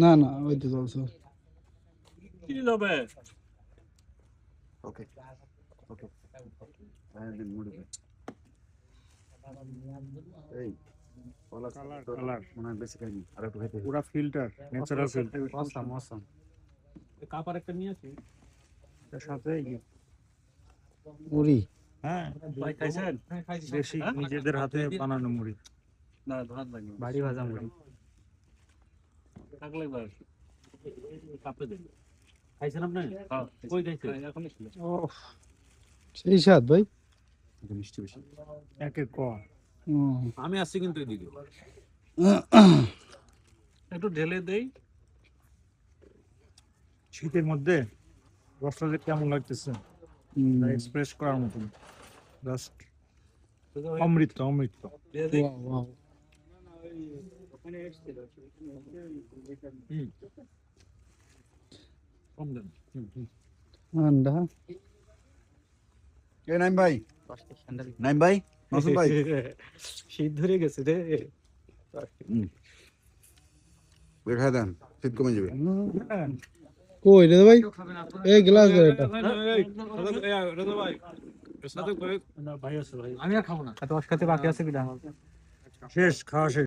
না না ওই তো চলছে। কি লবে ওকে ওকে দিন মুড়ি এই কালার কালার মনে হয় বেশি খাইনি আর একটু খাইতে পুরা ফিল্টার ন্যাচারাল ফিল্টার মশা মশা কাপার একটা নিয়ে আসি এর সাথে মুড়ি হ্যাঁ ভাই খাইছেন দেশি নিজেদের হাতে বানানো মুড়ি না ভাত লাগবে বাড়ি ভাজা মুড়ি থাকলে এবার কাপে দেন খাইছেন আপনি হ্যাঁ কই খাইছেন এখন ছিল ও সেই স্বাদ ভাই। একটু মিষ্টি বেশি একে কম আমি আসছি কিন্তু এদিকে একটু ঢেলে দেই শীতের মধ্যে রসটা যে কেমন লাগতেছে এক্সপ্রেস করার মতন জাস্ট অমৃত অমৃত দিয়ে দেই ওয়াও কম দেন ঠান্ডা। কে নাইম ভাই নাইম ভাই নসুন ভাই শীত ধরে গেছে রে। বের খাই দেন শীত কমে যাবে কই রে ভাই এই গ্লাস দে এটা। ভাই আছে ভাই আমি আর খাবো না। এত অস্কাতে বাকি আছে কি না? শেষ খাওয়া শেষ